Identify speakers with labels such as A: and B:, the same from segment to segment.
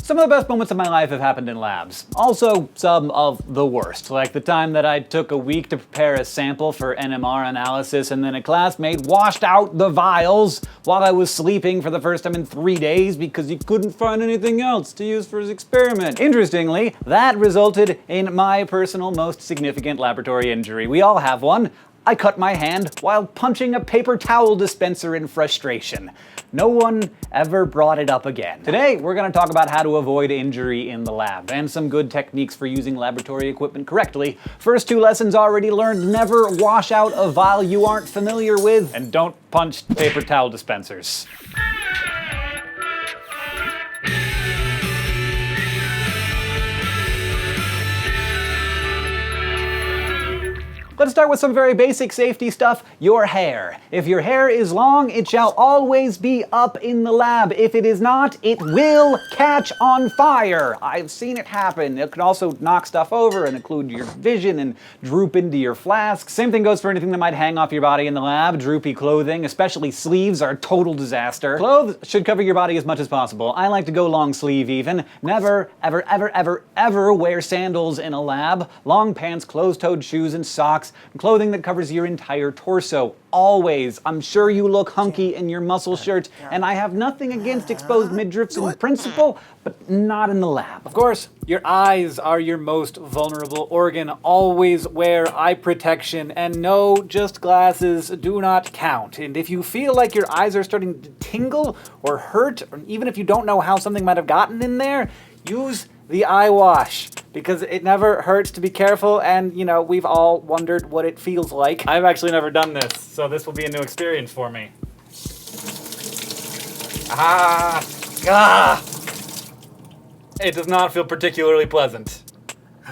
A: Some of the best moments of my life have happened in labs. Also, some of the worst, like the time that I took a week to prepare a sample for NMR analysis and then a classmate washed out the vials while I was sleeping for the first time in 3 days because he couldn't find anything else to use for his experiment. Interestingly, that resulted in my personal most significant laboratory injury. We all have one. I cut my hand while punching a paper towel dispenser in frustration. No one ever brought it up again. Today, we're going to talk about how to avoid injury in the lab and some good techniques for using laboratory equipment correctly. First 2 lessons already learned: never wash out a vial you aren't familiar with, and don't punch paper towel dispensers. Let's start with some very basic safety stuff: your hair. If your hair is long, it shall always be up in the lab. If it is not, it will catch on fire. I've seen it happen. It can also knock stuff over and occlude your vision and droop into your flask. Same thing goes for anything that might hang off your body in the lab. Droopy clothing, especially sleeves, are a total disaster. Clothes should cover your body as much as possible. I like to go long sleeve even. Never, ever, ever, ever, ever wear sandals in a lab. Long pants, closed-toed shoes, and socks. Clothing that covers your entire torso. Always. I'm sure you look hunky in your muscle shirts, and I have nothing against exposed midriffs in principle, but not in the lab. Of course, your eyes are your most vulnerable organ. Always wear eye protection, and no, just glasses do not count. And if you feel like your eyes are starting to tingle or hurt, or even if you don't know how something might have gotten in there, use the eye wash, because it never hurts to be careful, and you know, we've all wondered what it feels like. I've actually never done this, so this will be a new experience for me. It does not feel particularly pleasant.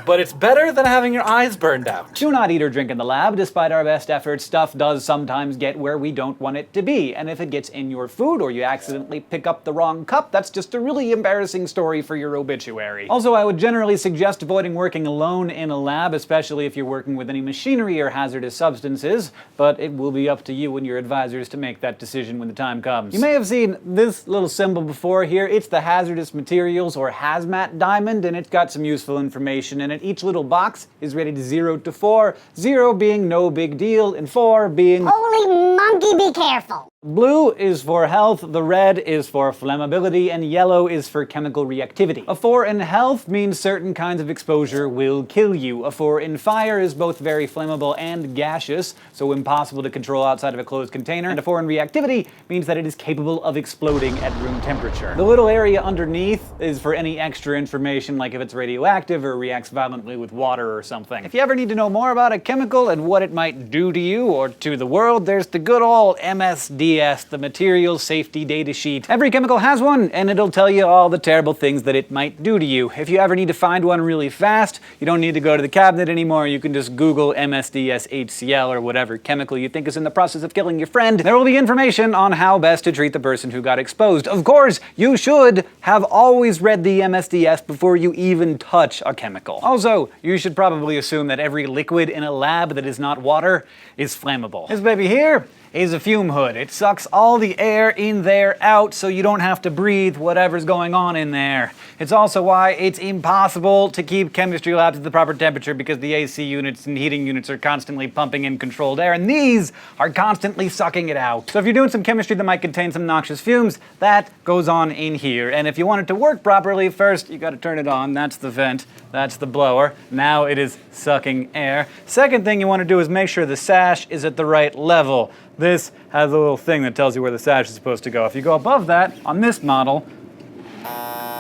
A: But it's better than having your eyes burned out. Do not eat or drink in the lab. Despite our best efforts, stuff does sometimes get where we don't want it to be. And if it gets in your food or you accidentally pick up the wrong cup, that's just a really embarrassing story for your obituary. Also, I would generally suggest avoiding working alone in a lab, especially if you're working with any machinery or hazardous substances, but it will be up to you and your advisors to make that decision when the time comes. You may have seen this little symbol before here. It's the hazardous materials or hazmat diamond, and it's got some useful information in it. Each little box is rated 0 to 4, 0 being no big deal, and 4 being
B: holy monkey, be careful.
A: Blue is for health, the red is for flammability, and yellow is for chemical reactivity. A 4 in health means certain kinds of exposure will kill you. A 4 in fire is both very flammable and gaseous, so impossible to control outside of a closed container. And a 4 in reactivity means that it is capable of exploding at room temperature. The little area underneath is for any extra information, like if it's radioactive or reacts violently with water or something. If you ever need to know more about a chemical and what it might do to you or to the world, there's the good old MSDS, the Materials Safety Data Sheet. Every chemical has one, and it'll tell you all the terrible things that it might do to you. If you ever need to find one really fast, you don't need to go to the cabinet anymore. You can just Google MSDS HCl or whatever chemical you think is in the process of killing your friend. There will be information on how best to treat the person who got exposed. Of course, you should have always read the MSDS before you even touch a chemical. Also, you should probably assume that every liquid in a lab that is not water is flammable. This baby here is a fume hood. It sucks all the air in there out so you don't have to breathe whatever's going on in there. It's also why it's impossible to keep chemistry labs at the proper temperature, because the AC units and heating units are constantly pumping in controlled air, and these are constantly sucking it out. So if you're doing some chemistry that might contain some noxious fumes, that goes on in here. And if you want it to work properly, first you gotta turn it on. That's the vent, that's the blower. Now it is sucking air. Second thing you wanna do is make sure the sash is at the right level. This has a little thing that tells you where the sash is supposed to go. If you go above that, on this model,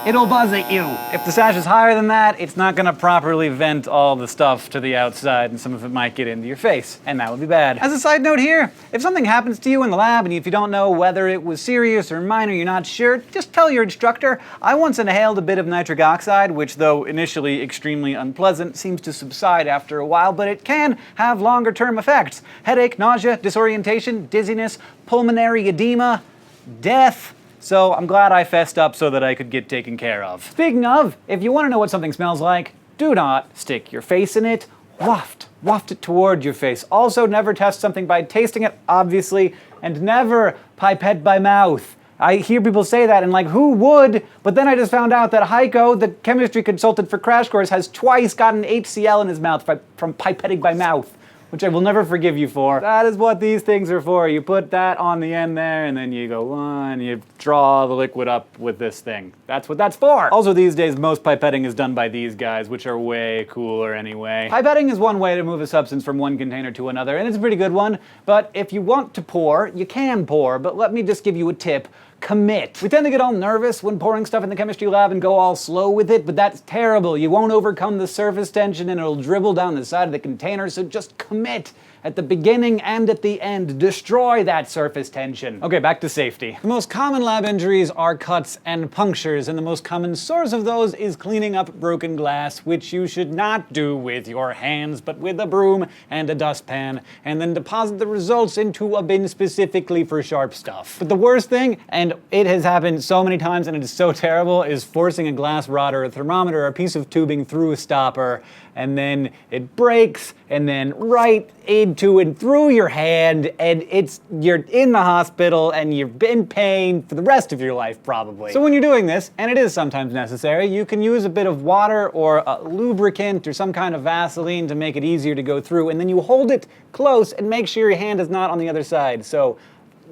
A: it'll buzz at you. If the sash is higher than that, it's not gonna properly vent all the stuff to the outside, and some of it might get into your face, and that would be bad. As a side note here, if something happens to you in the lab and if you don't know whether it was serious or minor, you're not sure, just tell your instructor. I once inhaled a bit of nitric oxide, which, though initially extremely unpleasant, seems to subside after a while, but it can have longer term effects. Headache, nausea, disorientation, dizziness, pulmonary edema, death. So I'm glad I fessed up so that I could get taken care of. Speaking of, if you want to know what something smells like, do not stick your face in it. Waft it toward your face. Also, never test something by tasting it, obviously, and never pipette by mouth. I hear people say that and like, who would? But then I just found out that Heiko, the chemistry consultant for Crash Course, has twice gotten HCl in his mouth from pipetting by mouth, which I will never forgive you for. That is what these things are for. You put that on the end there, and then you go and you draw the liquid up with this thing. That's what that's for. Also, these days, most pipetting is done by these guys, which are way cooler anyway. Pipetting is one way to move a substance from one container to another, and it's a pretty good one. But if you want to pour, you can pour, but let me just give you a tip. Commit. We tend to get all nervous when pouring stuff in the chemistry lab and go all slow with it, but that's terrible. You won't overcome the surface tension and it'll dribble down the side of the container, so just commit. At the beginning and at the end, destroy that surface tension. Okay, back to safety. The most common lab injuries are cuts and punctures, and the most common source of those is cleaning up broken glass, which you should not do with your hands, but with a broom and a dustpan, and then deposit the results into a bin specifically for sharp stuff. But the worst thing, and it has happened so many times and it is so terrible, is forcing a glass rod or a thermometer or a piece of tubing through a stopper, and then it breaks, and then right into and through your hand, and you're in the hospital and you're in pain for the rest of your life probably. So when you're doing this, and it is sometimes necessary, you can use a bit of water or a lubricant or some kind of Vaseline to make it easier to go through, and then you hold it close and make sure your hand is not on the other side. So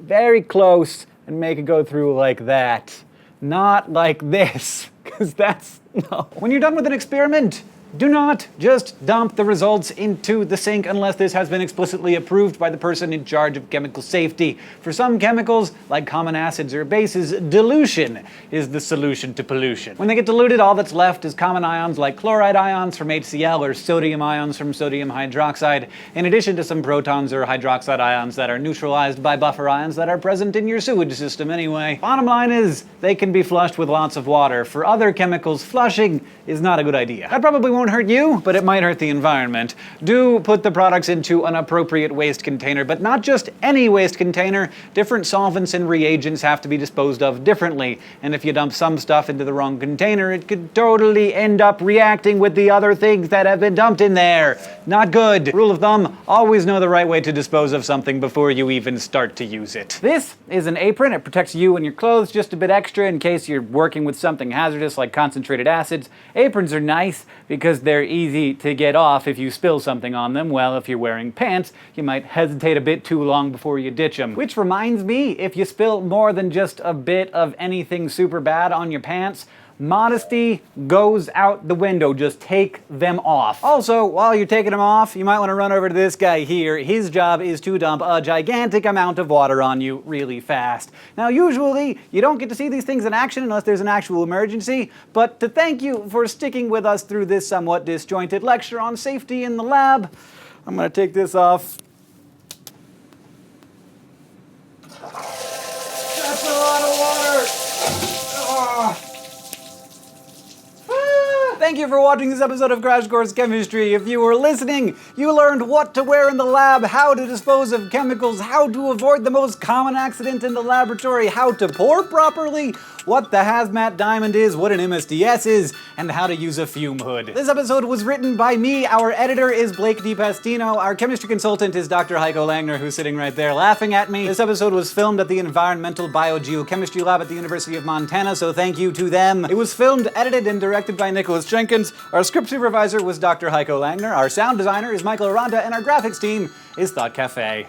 A: very close and make it go through like that. Not like this, because that's, no. When you're done with an experiment, do not just dump the results into the sink unless this has been explicitly approved by the person in charge of chemical safety. For some chemicals, like common acids or bases, dilution is the solution to pollution. When they get diluted, all that's left is common ions like chloride ions from HCl or sodium ions from sodium hydroxide, in addition to some protons or hydroxide ions that are neutralized by buffer ions that are present in your sewage system anyway. Bottom line is, they can be flushed with lots of water. For other chemicals, flushing is not a good idea. That probably won't hurt you, but it might hurt the environment. Do put the products into an appropriate waste container, but not just any waste container. Different solvents and reagents have to be disposed of differently, and if you dump some stuff into the wrong container, it could totally end up reacting with the other things that have been dumped in there. Not good. Rule of thumb, always know the right way to dispose of something before you even start to use it. This is an apron. It protects you and your clothes just a bit extra in case you're working with something hazardous like concentrated acids. Aprons are nice because they're easy to get off if you spill something on them. Well, if you're wearing pants, you might hesitate a bit too long before you ditch them. Which reminds me, if you spill more than just a bit of anything super bad on your pants, modesty goes out the window. Just take them off. Also, while you're taking them off, you might want to run over to this guy here. His job is to dump a gigantic amount of water on you really fast. Now, usually, you don't get to see these things in action unless there's an actual emergency, but to thank you for sticking with us through this somewhat disjointed lecture on safety in the lab, I'm going to take this off. That's a lot of water! Oh. Thank you for watching this episode of Crash Course Chemistry. If you were listening, you learned what to wear in the lab, how to dispose of chemicals, how to avoid the most common accident in the laboratory, how to pour properly, what the hazmat diamond is, what an MSDS is, and how to use a fume hood. This episode was written by me. Our editor is Blake DiPastino. Our chemistry consultant is Dr. Heiko Langner, who's sitting right there laughing at me. This episode was filmed at the Environmental Biogeochemistry Lab at the University of Montana, so thank you to them. It was filmed, edited, and directed by Nicholas Jenkins. Our script supervisor was Dr. Heiko Langner. Our sound designer is Michael Aranda, and our graphics team is Thought Cafe.